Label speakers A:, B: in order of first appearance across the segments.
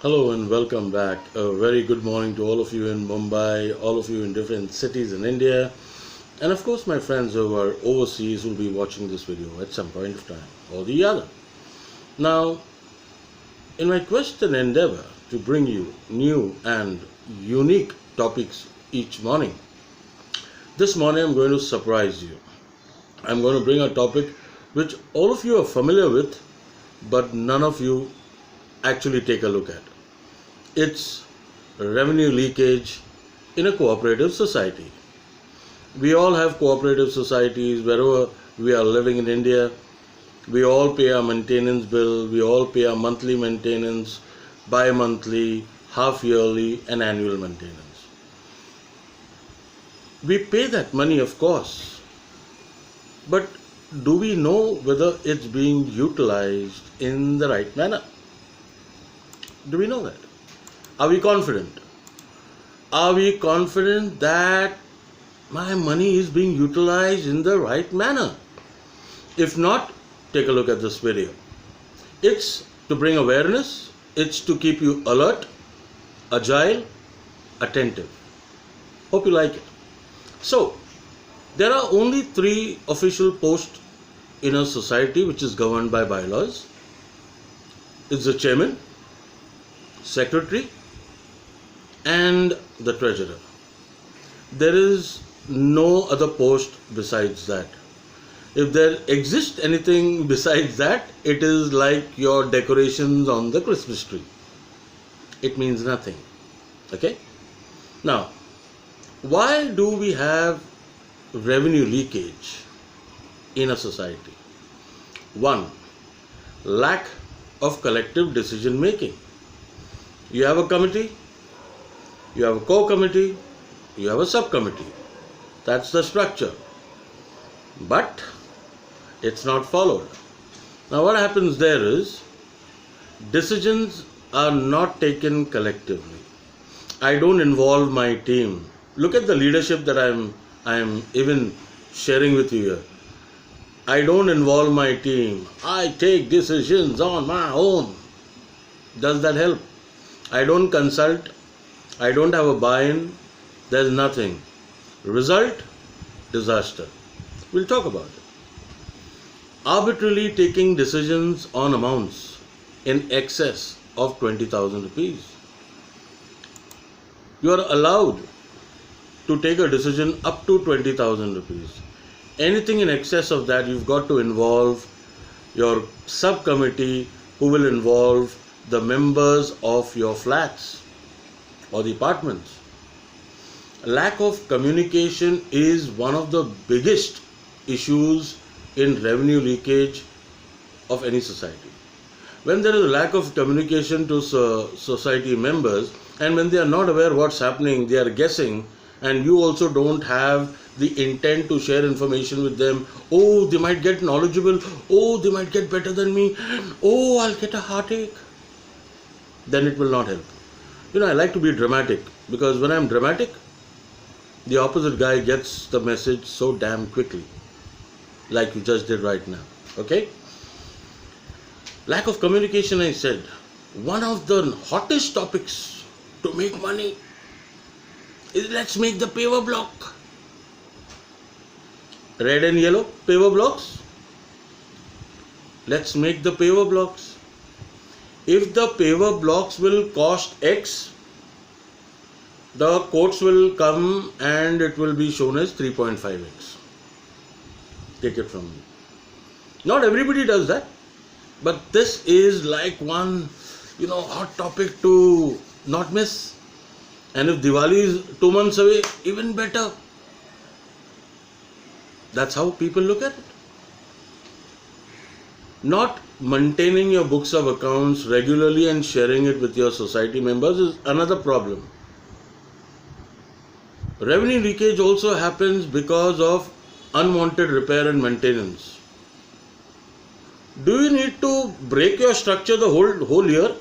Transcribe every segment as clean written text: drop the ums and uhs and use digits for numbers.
A: Hello and welcome back. A very good morning to all of you in Mumbai, all of you in different cities in India, and of course, my friends who are overseas will be watching this video at some point of time or the other. Now, in my quest and endeavor to bring you new and unique topics each morning, this morning I'm going to surprise you. I'm going to bring a topic which all of you are familiar with, but none of you actually take a look at. It's revenue leakage in a cooperative society. We all have cooperative societies wherever we are living in India. We all pay our maintenance bill, we all pay our monthly maintenance, bi-monthly, half yearly and annual maintenance. We pay that money, of course, but do we know whether it's being utilized in the right manner? Do we know that? Are we confident? Are we confident that my money is being utilized in the right manner? If not, take a look at this video. It's to bring awareness, it's to keep you alert, agile, attentive. Hope you like it. So, there are only 3 official posts in a society which is governed by bylaws. It's the chairman, secretary, and the treasurer. There is no other post besides that. If there exists anything besides that, it is like your decorations on the Christmas tree. It means nothing. Okay? Now, why do we have revenue leakage in a society? 1. Lack of collective decision making. You have a committee, you have a co-committee, you have a subcommittee. That's the structure. But it's not followed. Now what happens there is decisions are not taken collectively. I don't involve my team. Look at the leadership that I'm even sharing with you here. I don't involve my team. I take decisions on my own. Does that help? I don't consult. I don't have a buy-in. There's nothing. Result? Disaster. We'll talk about it. Arbitrarily taking decisions on amounts in excess of 20,000 rupees. You are allowed to take a decision up to 20,000 rupees. Anything in excess of that, you've got to involve your subcommittee, who will involve the members of your flats or the apartments. Lack of communication is one of the biggest issues in revenue leakage of any society. When there is a lack of communication to society members, and when they are not aware what's happening, they are guessing, and you also don't have the intent to share information with them. Oh, they might get knowledgeable. Oh, they might get better than me. Oh, I'll get a heartache. Then it will not help. I like to be dramatic, because when I'm dramatic, the opposite guy gets the message so damn quickly, like you just did right now. Okay? Lack of communication, I said. One of the hottest topics to make money is, let's make the paver block. Red and yellow paver blocks. Let's make the paver blocks. If the paver blocks will cost X, the quotes will come and it will be shown as 3.5x. Take it from me. Not everybody does that, but this is like one, hot topic to not miss. And if Diwali is 2 months away, even better. That's how people look at it. Not maintaining your books of accounts regularly and sharing it with your society members is another problem. Revenue leakage also happens because of unwanted repair and maintenance. Do you need to break your structure the whole year?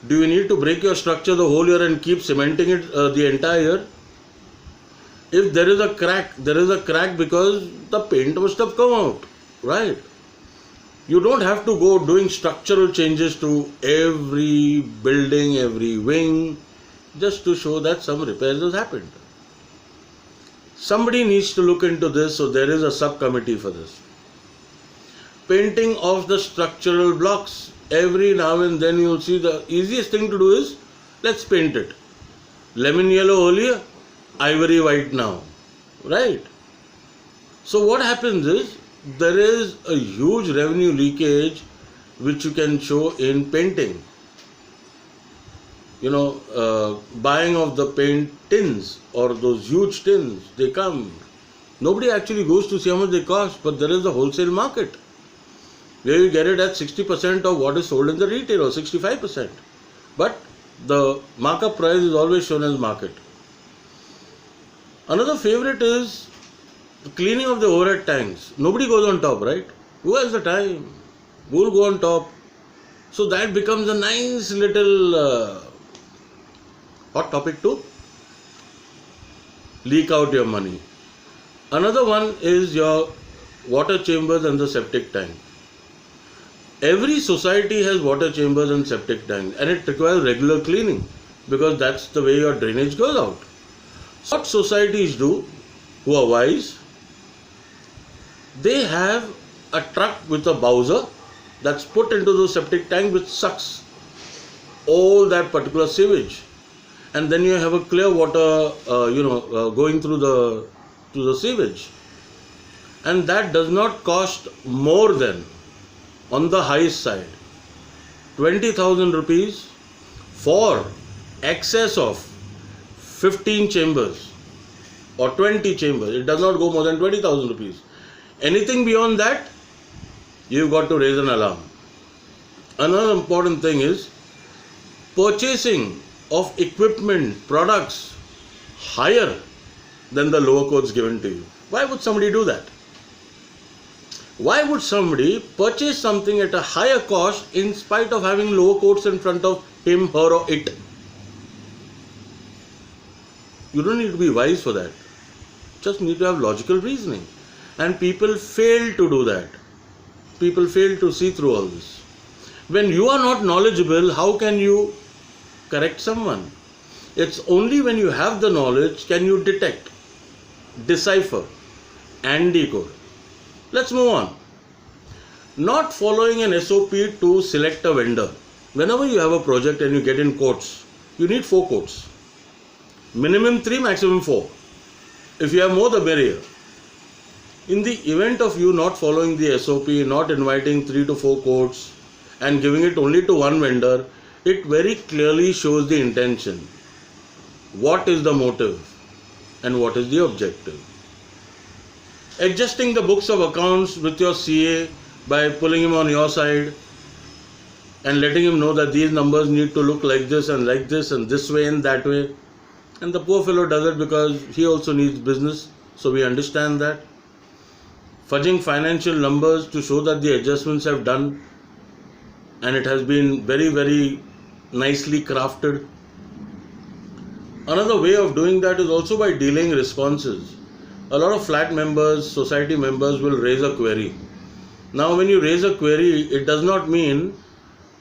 A: Do you need to break your structure the whole year and keep cementing it the entire year? If there is a crack, there is a crack because the paint must have come out, right? You don't have to go doing structural changes to every building, every wing, just to show that some repairs has happened. Somebody needs to look into this, so there is a subcommittee for this. Painting of the structural blocks. Every now and then you'll see the easiest thing to do is, let's paint it. Lemon yellow earlier, ivory white now, right? So what happens is, there is a huge revenue leakage which you can show in painting. Buying of the paint tins or those huge tins, they come. Nobody actually goes to see how much they cost, but there is a wholesale market where you get it at 60% of what is sold in the retail or 65%. But the markup price is always shown as market. Another favorite is the cleaning of the overhead tanks. Nobody goes on top, right? Who has the time? Who will go on top? So that becomes a nice little hot topic to leak out your money. Another one is your water chambers and the septic tank. Every society has water chambers and septic tanks, and it requires regular cleaning because that's the way your drainage goes out. So what societies do, who are wise, they have a truck with a bowser that's put into the septic tank which sucks all that particular sewage, and then you have a clear water going through the sewage, and that does not cost more than, on the highest side, 20,000 rupees for excess of 15 chambers or 20 chambers. It does not go more than 20,000 rupees. Anything beyond that, you've got to raise an alarm. Another important thing is purchasing of equipment, products higher than the lower quotes given to you. Why would somebody do that? Why would somebody purchase something at a higher cost in spite of having lower quotes in front of him, her or it? You don't need to be wise for that. Just need to have logical reasoning. And people fail to do that. People fail to see through all this. When you are not knowledgeable, how can you correct someone? It's only when you have the knowledge can you detect, decipher and decode. Let's move on. Not following an SOP to select a vendor. Whenever you have a project and you get in quotes, you need 4 quotes. Minimum 3, maximum 4. If you have more, the merrier. In the event of you not following the SOP, not inviting 3 to 4 quotes and giving it only to one vendor, it very clearly shows the intention. What is the motive and what is the objective? Adjusting the books of accounts with your CA by pulling him on your side and letting him know that these numbers need to look like this and this way and that way. And the poor fellow does it because he also needs business, so we understand that. Fudging financial numbers to show that the adjustments have done and it has been very, very nicely crafted. Another way of doing that is also by delaying responses. A lot of flat members, society members will raise a query. Now when you raise a query, it does not mean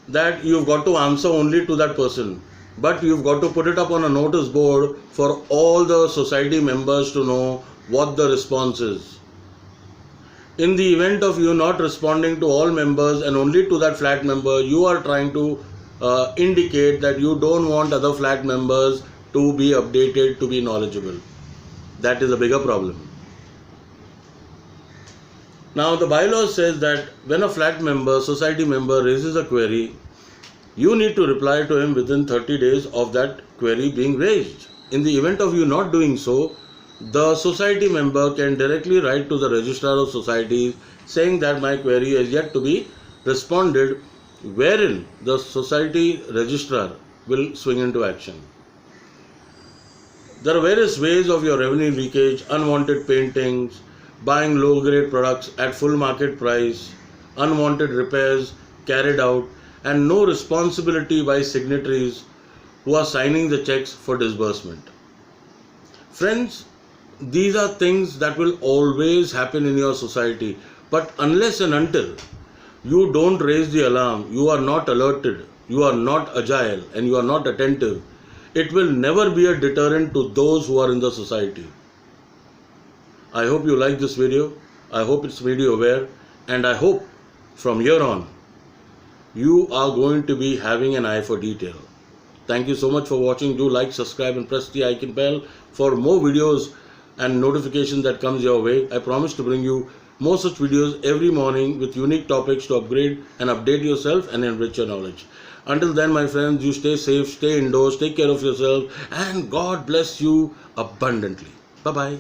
A: that you've got to answer only to that person, but you've got to put it up on a notice board for all the society members to know what the response is. In the event of you not responding to all members and only to that flat member, you are trying to indicate that you don't want other flat members to be updated, to be knowledgeable. That is a bigger problem. Now the bylaw says that when a flat member, society member raises a query, you need to reply to him within 30 days of that query being raised. In the event of you not doing so, the society member can directly write to the registrar of societies saying that my query is yet to be responded, wherein the society registrar will swing into action. There are various ways of your revenue leakage: unwanted paintings, buying low-grade products at full market price, unwanted repairs carried out, and no responsibility by signatories who are signing the checks for disbursement. Friends, these are things that will always happen in your society, but unless and until you don't raise the alarm, you are not alerted, you are not agile, and you are not attentive, it will never be a deterrent to those who are in the society. I hope you like this video. I hope it's made you aware, and I hope from here on you are going to be having an eye for detail. Thank you so much for watching. Do like, subscribe, and press the icon bell for more videos and notifications that comes your way. I promise to bring you more such videos every morning with unique topics to upgrade and update yourself and enrich your knowledge. Until then, my friends, you stay safe, stay indoors, take care of yourself, and God bless you abundantly. Bye-bye.